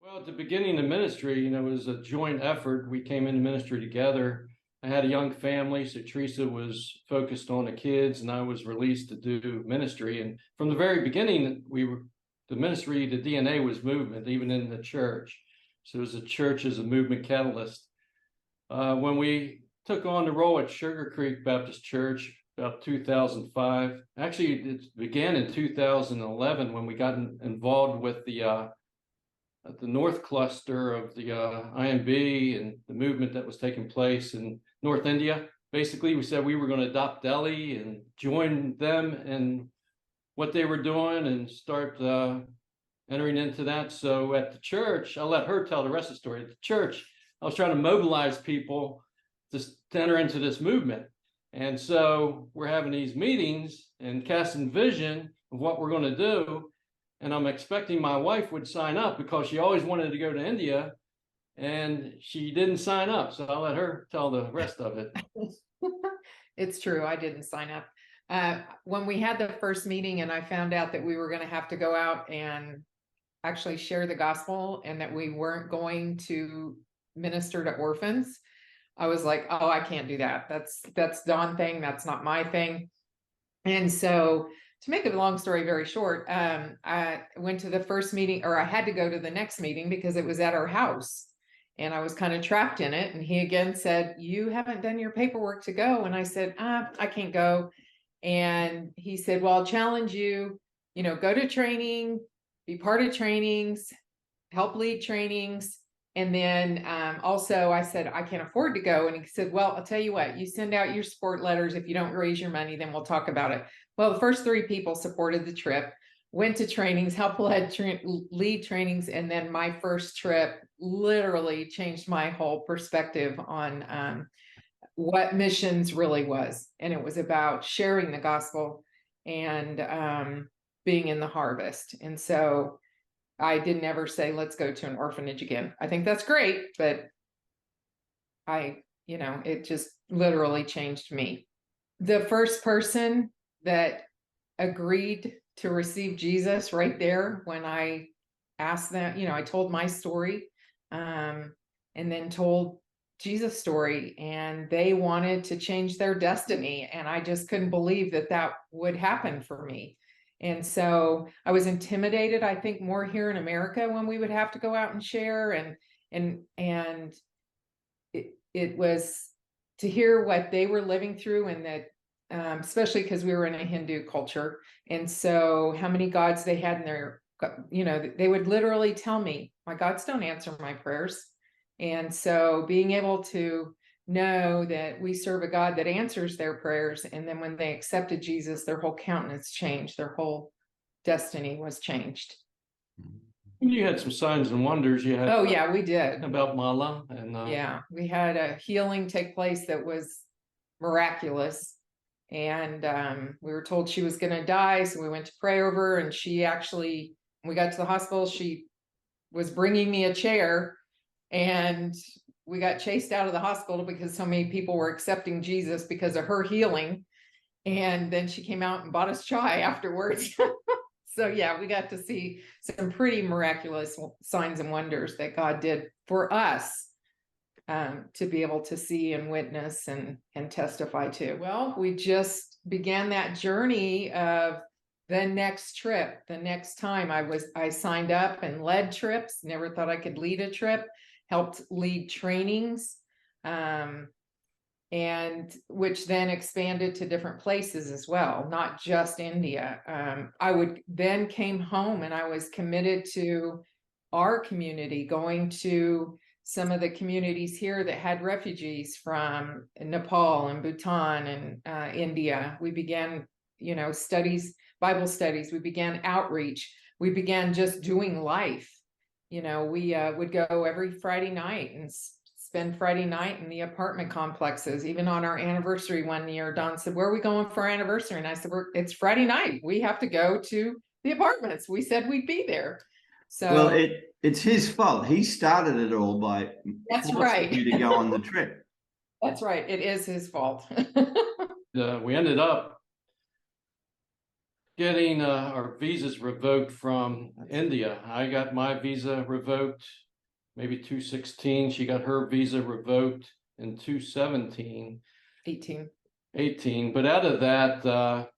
Well, at the beginning of ministry, it was a joint effort. We came into ministry together. I had a young family, so Teresa was focused on the kids, and I was released to do ministry. And from the very beginning, the ministry, the DNA was movement, even in the church. So it was a church as a movement catalyst. When we took on the role at Sugar Creek Baptist Church about 2005, actually it began in 2011 when we got involved with the North cluster of the IMB and the movement that was taking place in North India. Basically, we said we were going to adopt Delhi and join them in what they were doing and start entering into that. So at the church, I'll let her tell the rest of the story. At the church, I was trying to mobilize people to enter into this movement. And so we're having these meetings and casting vision of what we're going to do. And I'm expecting my wife would sign up because she always wanted to go to India and she didn't sign up. So I'll let her tell the rest of it. It's true. I didn't sign up. When we had the first meeting and I found out that we were going to have to go out and actually share the gospel and that we weren't going to minister to orphans, I was like, oh, I can't do that. That's Don thing. That's not my thing. And so to make a long story very short, I went to the first meeting, or I had to go to the next meeting because it was at our house and I was kind of trapped in it. And he again said, you haven't done your paperwork to go. And I said, I can't go. And he said, well, I'll challenge you, go to training, be part of trainings, help lead trainings. And then also I said, I can't afford to go. And he said, well, I'll tell you what, you send out your support letters. If you don't raise your money, then we'll talk about it. Well, the first 3 people supported the trip, went to trainings, helped lead trainings. And then my first trip literally changed my whole perspective on what missions really was. And it was about sharing the gospel and being in the harvest. And so I didn't ever say, let's go to an orphanage again. I think that's great, but it just literally changed me. The first person that agreed to receive Jesus right there when I asked them, I told my story and then told Jesus' story, and they wanted to change their destiny. And I just couldn't believe that would happen for me. And so I was intimidated, I think, more here in America when we would have to go out and share. And it was to hear what they were living through, and that especially because we were in a Hindu culture. And so how many gods they had in their, they would literally tell me, my gods don't answer my prayers. And so being able to know that we serve a God that answers their prayers. And then when they accepted Jesus, their whole countenance changed. Their whole destiny was changed. You had some signs and wonders. Oh, yeah, we did. About Mala. Yeah, we had a healing take place that was miraculous. And we were told she was going to die. So we went to pray over her. And we got to the hospital, she was bringing me a chair. And we got chased out of the hospital because so many people were accepting Jesus because of her healing. And then she came out and bought us chai afterwards. So yeah, we got to see some pretty miraculous signs and wonders that God did for us to be able to see and witness and testify to. Well, we just began that journey of the next trip. The next time I signed up and led trips, never thought I could lead a trip. Helped lead trainings, and which then expanded to different places as well, not just India. I then came home and I was committed to our community, going to some of the communities here that had refugees from Nepal and Bhutan and India. We began, Bible studies. We began outreach. We began just doing life. We would go every Friday night and spend Friday night in the apartment complexes. Even on our anniversary one year, Don said, where are we going for our anniversary? And I said, it's Friday night. We have to go to the apartments. We said we'd be there. So well, it's his fault. He started it all by forcing you to go on the trip. That's right. It is his fault. We ended up getting our visas revoked from India. I got my visa revoked maybe 2016. She got her visa revoked in 2017. 18. But out of that,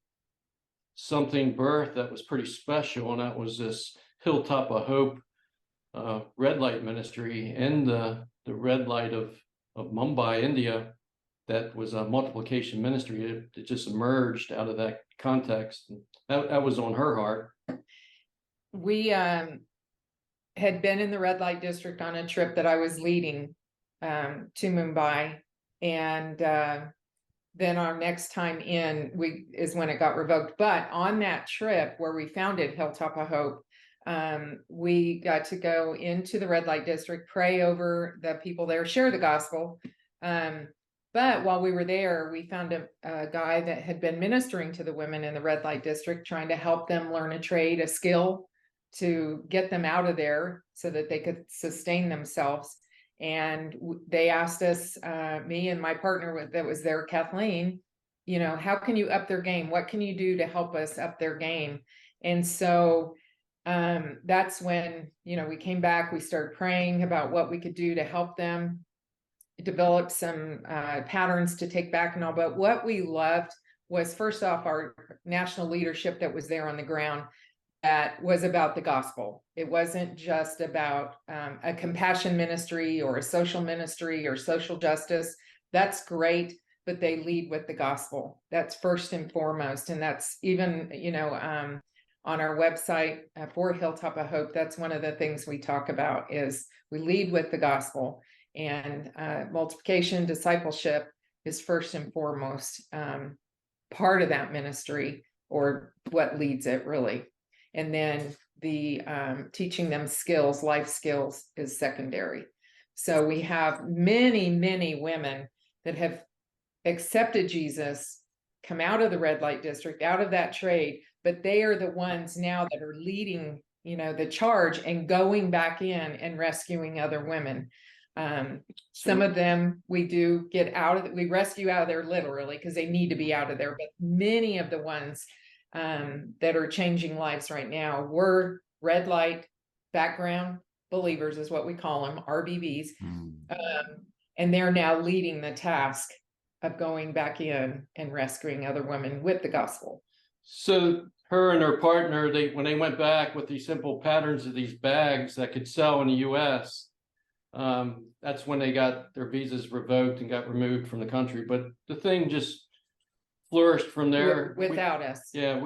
something birthed that was pretty special, and that was this Hilltop of Hope red light ministry in the red light of Mumbai, India. That was a multiplication ministry. It just emerged out of that context. That was on her heart. We had been in the red light district on a trip that I was leading to Mumbai, and then our next time in is when it got revoked. But on that trip where we founded Hilltop of Hope, we got to go into the red light district, pray over the people there, share the gospel. But while we were there, we found a guy that had been ministering to the women in the red light district, trying to help them learn a trade, a skill to get them out of there so that they could sustain themselves. And they asked us, me and my partner that was there, Kathleen, how can you up their game? What can you do to help us up their game? And so that's when, we came back, we started praying about what we could do to help them develop some patterns to take back and all. But what we loved was, first off, our national leadership that was there on the ground that was about the gospel. It wasn't just about a compassion ministry or a social ministry or social justice. That's great, but they lead with the gospel. That's first and foremost. And that's even, on our website for Hilltop of Hope, that's one of the things we talk about is we lead with the gospel. And multiplication, discipleship is first and foremost part of that ministry, or what leads it really. And then the teaching them skills, life skills, is secondary. So we have many, many women that have accepted Jesus, come out of the red light district, out of that trade, but they are the ones now that are leading, the charge and going back in and rescuing other women. Some of them we do get out of we rescue out of there literally because they need to be out of there, but many of the ones that are changing lives right now were red light background believers, is what we call them, RBBs. And they're now leading the task of going back in and rescuing other women with the gospel. So her and her partner, when they went back with these simple patterns of these bags that could sell in the US, that's when they got their visas revoked and got removed from the country. But the thing just flourished from there without us. Yeah,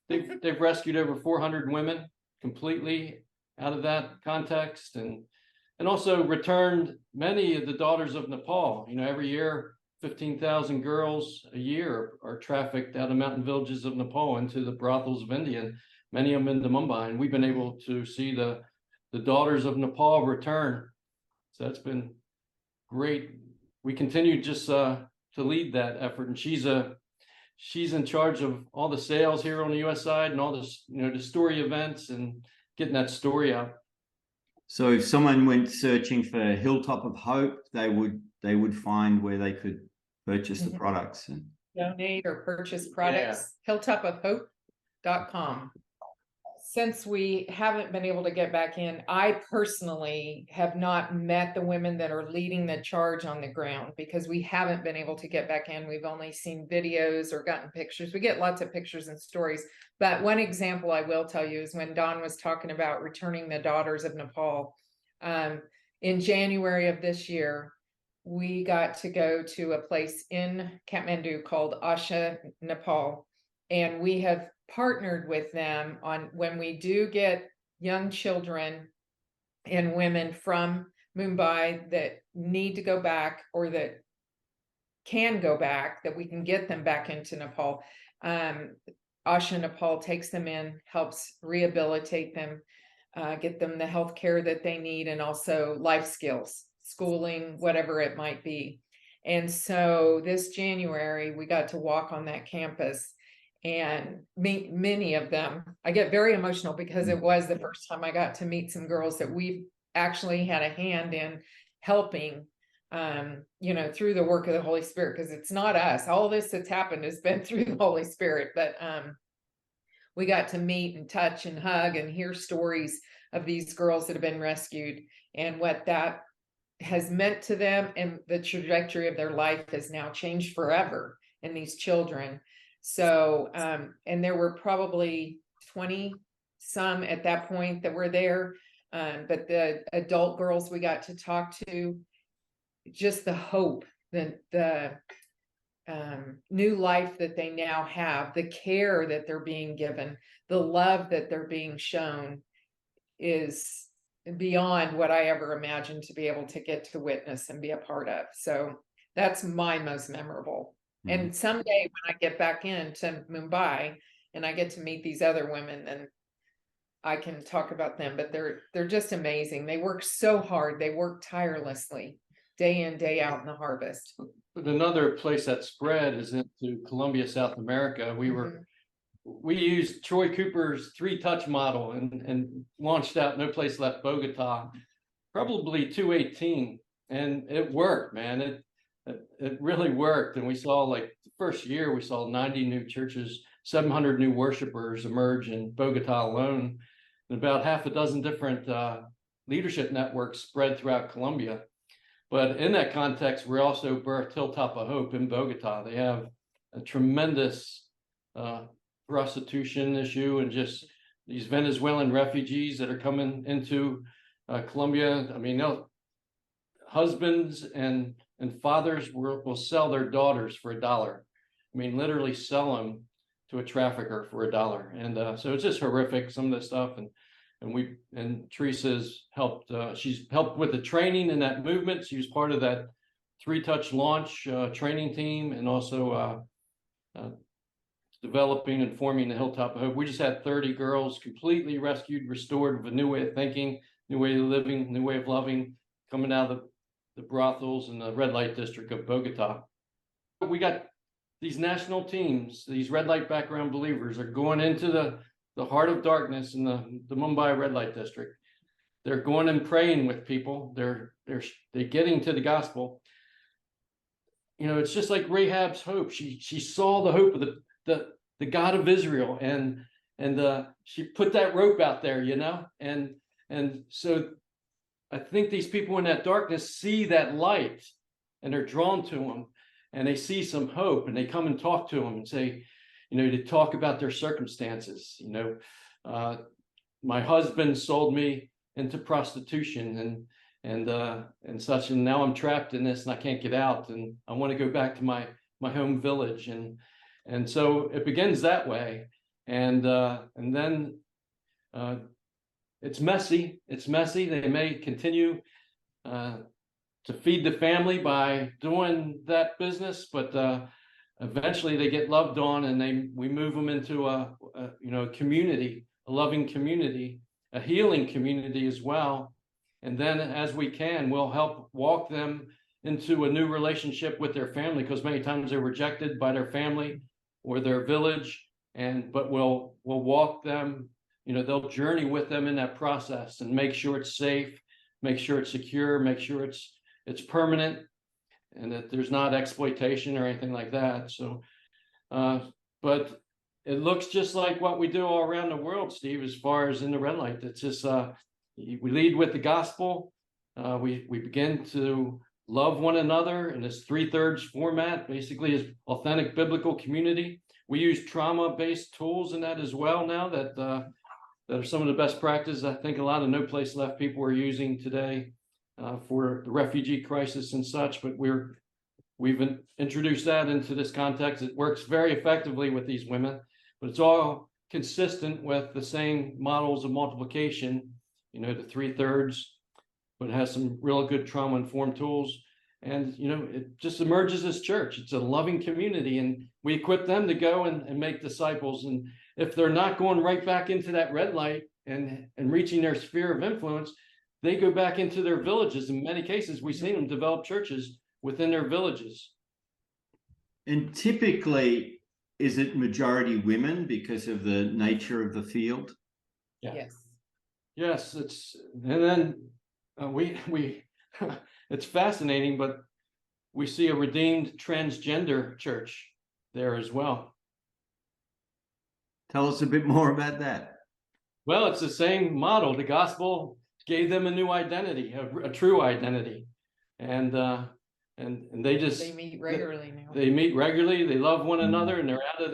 they've rescued over 400 women completely out of that context, and also returned many of the daughters of Nepal. Every year 15,000 girls a year are trafficked out of mountain villages of Nepal into the brothels of India, and many of them into Mumbai. And we've been able to see the daughters of Nepal return. So that's been great. We continue just to lead that effort, and she's in charge of all the sales here on the U.S. side and all this, the story events and getting that story out. So if someone went searching for Hilltop of Hope, they would find where they could purchase the products and donate or purchase products. Yeah. Hilltopofhope.com. Since we haven't been able to get back in, I personally have not met the women that are leading the charge on the ground because we haven't been able to get back in. We've only seen videos or gotten pictures. We get lots of pictures and stories. But one example I will tell you is when Don was talking about returning the daughters of Nepal. In January of this year, we got to go to a place in Kathmandu called Asha, Nepal. And we have partnered with them on when we do get young children and women from Mumbai that need to go back or that can go back, that we can get them back into Nepal. Asha Nepal takes them in, helps rehabilitate them, get them the health care that they need, and also life skills, schooling, whatever it might be. And so this January, we got to walk on that campus and meet many of them. I get very emotional because it was the first time I got to meet some girls that we've actually had a hand in helping, through the work of the Holy Spirit, because it's not us. All this that's happened has been through the Holy Spirit. But we got to meet and touch and hug and hear stories of these girls that have been rescued and what that has meant to them, and the trajectory of their life has now changed forever in these children. So, and there were probably 20 some at that point that were there. But the adult girls we got to talk to, just the hope, the new life that they now have, the care that they're being given, the love that they're being shown is beyond what I ever imagined to be able to get to witness and be a part of. So that's my most memorable. Mhm. And someday when I get back into Mumbai and I get to meet these other women, then I can talk about them, but they're just amazing. They work so hard. They work tirelessly, day in, day out in the harvest. But another place that spread is into Colombia, South America. We used Troy Cooper's 3-touch model and launched out No Place Left Bogota, probably 218, and it worked, man. It really worked. And we saw, like, the first year we saw 90 new churches, 700 new worshipers emerge in Bogota alone, and about half a dozen different leadership networks spread throughout Colombia. But in that context, we also birthed Hilltop of Hope in Bogota. They have a tremendous prostitution issue, and just these Venezuelan refugees that are coming into Colombia. I mean, husbands and fathers will sell their daughters for $1. I mean, literally sell them to a trafficker for $1. And so it's just horrific, some of the stuff. And Teresa's helped, she's helped with the training in that movement. She was part of that 3-touch launch training team, and also developing and forming the Hilltop of Hope. We just had 30 girls completely rescued, restored with a new way of thinking, new way of living, new way of loving, coming out of the brothels in the red light district of Bogota. We got these national teams, these red light background believers are going into the heart of darkness in the Mumbai red light district. They're going and praying with people. They're getting to the gospel. You know, it's just like Rahab's hope. She saw the hope of the God of Israel, and she put that rope out there, you know, and so I think these people in that darkness see that light, and they're drawn to them, and they see some hope, and they come and talk to them and say, you know, to talk about their circumstances. You know, my husband sold me into prostitution and such, and now I'm trapped in this and I can't get out, and I want to go back to my home village, and so it begins that way, and then it's messy. It's messy. They may continue to feed the family by doing that business, but eventually they get loved on, and we move them into a community, a loving community, a healing community as well. And then as we can, we'll help walk them into a new relationship with their family, because many times they're rejected by their family or their village, but we'll walk them, you know, they'll journey with them in that process and make sure it's safe, make sure it's secure, make sure it's permanent, and that there's not exploitation or anything like that. So, but it looks just like what we do all around the world, Steve, as far as in the red light. It's just, we lead with the gospel. We begin to love one another in this 3/3 format, basically is authentic biblical community. We use trauma-based tools in that as well now, that are some of the best practices I think a lot of No Place Left people are using today for the refugee crisis and such. But we've introduced that into this context. It works very effectively with these women, but it's all consistent with the same models of multiplication, you know, the 3/3, but it has some real good trauma-informed tools. And, you know, it just emerges as church. It's a loving community, and we equip them to go and make disciples. And if they're not going right back into that red light and reaching their sphere of influence, they go back into their villages. In many cases, we've seen them develop churches within their villages. And typically, is it majority women because of the nature of the field? Yeah. Yes. Yes, and then we it's fascinating, but we see a redeemed transgender church there as well. Tell us a bit more about that. Well, it's the same model. The gospel gave them a new identity, a true identity, and they just They meet regularly now. They meet regularly. They love one Mm. another, and they're out of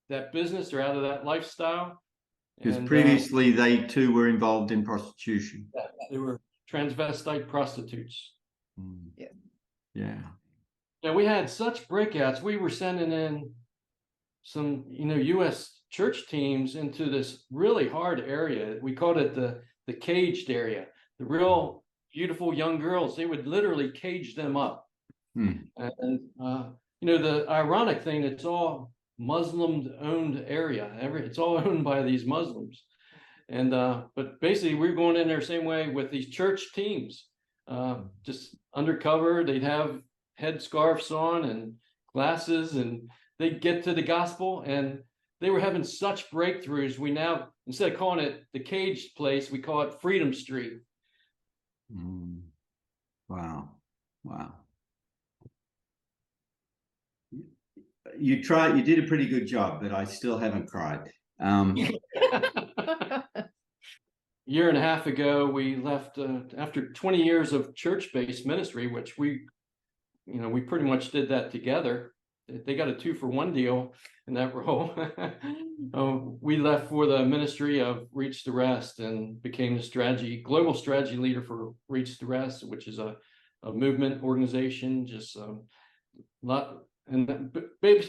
that business. They're out of that lifestyle. Because And, previously they too were involved in prostitution. they were transvestite prostitutes. Mm. Yeah. Yeah. Yeah, we had such breakouts. We were sending in some, U.S. church teams into this really hard area. We called it the caged area. The real beautiful young girls, they would literally cage them up. Hmm. And the ironic thing, it's all Muslim-owned area. It's all owned by these Muslims. And but basically, we're going in there same way with these church teams, just undercover. They'd have headscarves on and glasses, and they'd get to the gospel, and they were having such breakthroughs. We now, instead of calling it the caged place, we call it Freedom Street. Mm. Wow. You did a pretty good job, but I still haven't cried. Year and a half ago, we left after 20 years of church-based ministry, which we pretty much did that together. They got a 2-for-1 deal in that role. We left for the ministry of Reach the Rest and became the global strategy leader for Reach the Rest, which is a movement organization, just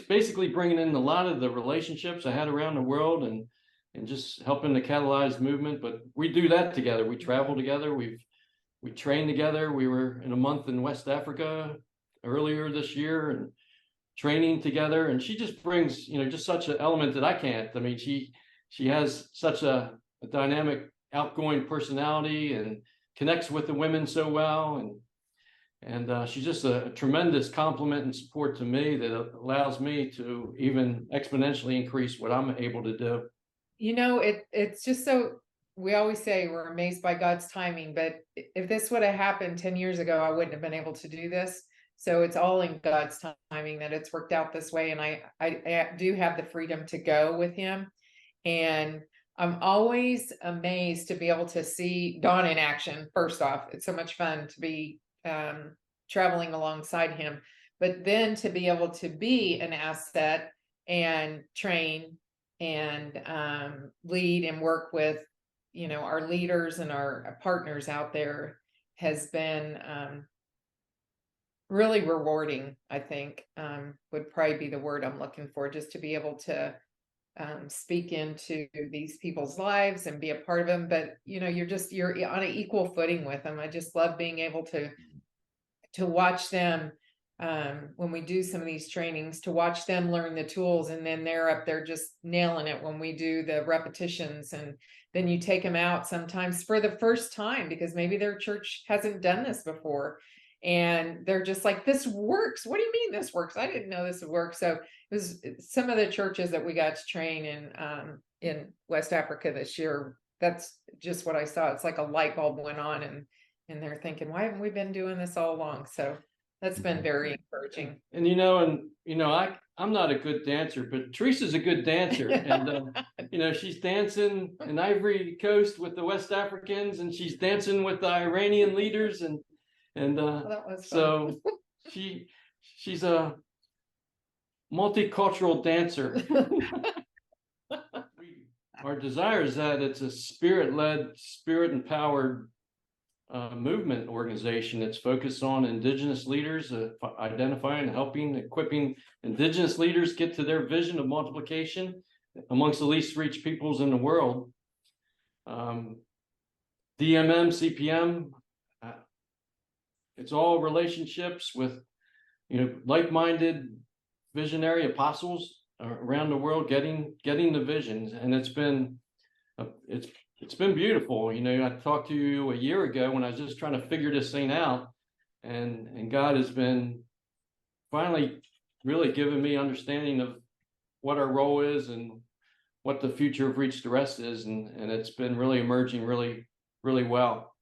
basically bringing in a lot of the relationships I had around the world and just helping to catalyze movement. But we do that together. We travel together. We train together. We were in a month in West Africa earlier this year and training together. And she just brings, just such an element that I can't. I mean, she has such a dynamic, outgoing personality and connects with the women so well. And she's just a tremendous compliment and support to me that allows me to even exponentially increase what I'm able to do. It's just so, we always say we're amazed by God's timing, but if this would have happened 10 years ago, I wouldn't have been able to do this. So it's all in God's timing that it's worked out this way. And I do have the freedom to go with him. And I'm always amazed to be able to see Don in action. First off, it's so much fun to be traveling alongside him, but then to be able to be an asset and train and lead and work with, our leaders and our partners out there has been really rewarding, I think, would probably be the word I'm looking for, just to be able to speak into these people's lives and be a part of them. But, you're on an equal footing with them. I just love being able to watch them when we do some of these trainings, to watch them learn the tools, and then they're up there just nailing it when we do the repetitions. And then you take them out sometimes for the first time because maybe their church hasn't done this before. And they're just like, this works. What do you mean this works? I didn't know this would work. So it was some of the churches that we got to train in West Africa this year. That's just what I saw. It's like a light bulb went on, and they're thinking, why haven't we been doing this all along? So that's been very encouraging. And I'm not a good dancer, but Theresa's a good dancer. And she's dancing in Ivory Coast with the West Africans, and she's dancing with the Iranian leaders, and that was so she's a multicultural dancer. Our desire is that it's a spirit-led, spirit-empowered movement organization that's focused on Indigenous leaders, identifying, helping, equipping Indigenous leaders get to their vision of multiplication amongst the least reached peoples in the world. DMM, CPM, it's all relationships with, like-minded visionary apostles around the world, getting the visions, and it's been beautiful. I talked to you a year ago when I was just trying to figure this thing out, and God has been finally really giving me understanding of what our role is and what the future of Reach the Rest is, and it's been really emerging really, really well.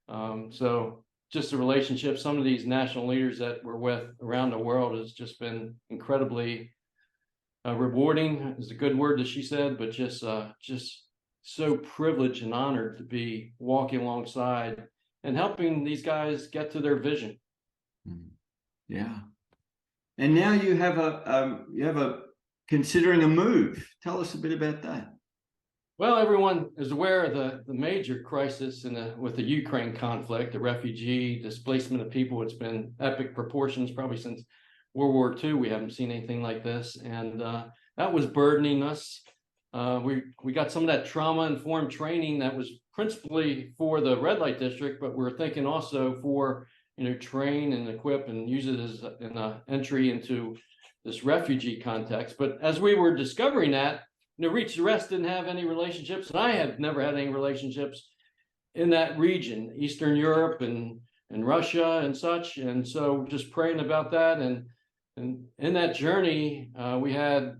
So just the relationship, some of these national leaders that we're with around the world has just been incredibly rewarding is a good word that she said, but just so privileged and honored to be walking alongside and helping these guys get to their vision. Yeah. And now you have a considering a move. Tell us a bit about that. Well, everyone is aware of the major crisis with the Ukraine conflict, the refugee displacement of people. It's been epic proportions, probably since World War II. We haven't seen anything like this, and that was burdening us. We got some of that trauma-informed training that was principally for the red light district, but we're thinking also for, train and equip and use it as an entry into this refugee context. But as we were discovering that, Reach the Rest didn't have any relationships, and I have never had any relationships in that region, Eastern Europe and Russia and such. And so just praying about that, and in that journey, we had,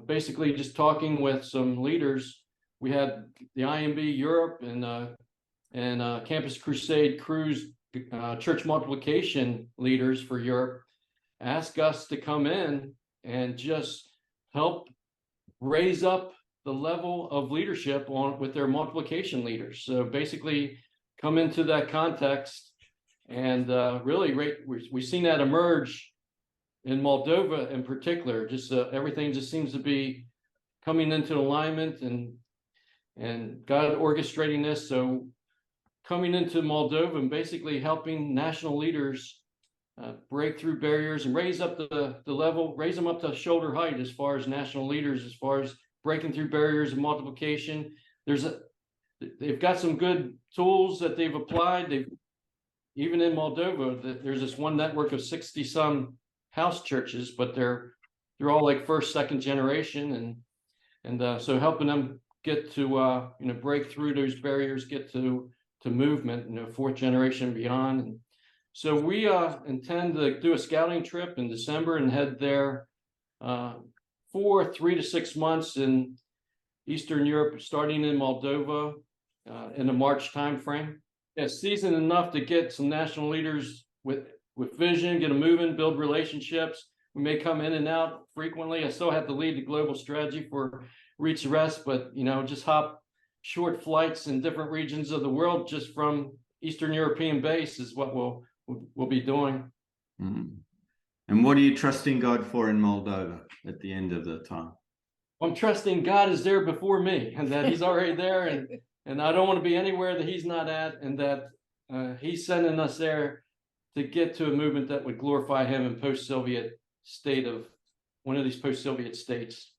basically just talking with some leaders. We had the IMB Europe and Campus Crusade Cruise church multiplication leaders for Europe ask us to come in and just help raise up the level of leadership with their multiplication leaders. So basically come into that context, and really we've seen that emerge in Moldova in particular. Just everything just seems to be coming into alignment, and God orchestrating this. So coming into Moldova and basically helping national leaders break through barriers and raise up the level, raise them up to shoulder height as far as national leaders, as far as breaking through barriers and multiplication. They've got some good tools that they've applied. Even in Moldova, there's this one network of 60 some house churches, but they're all like first, second generation, and so helping them get to break through those barriers, get to movement, fourth generation and beyond. And so we intend to do a scouting trip in December and head there for 3 to 6 months in Eastern Europe, starting in Moldova in the March timeframe. Yeah, seasoned enough to get some national leaders with vision, get them moving, build relationships. We may come in and out frequently. I still have to lead the global strategy for Reach the Rest, but just hop short flights in different regions of the world just from Eastern European base is what we'll be doing. And what are you trusting God for in Moldova at the end of the time? I'm trusting God is there before me, and that He's already there, and I don't want to be anywhere that He's not at, and that He's sending us there to get to a movement that would glorify Him in post-Soviet state of one of these post-Soviet states.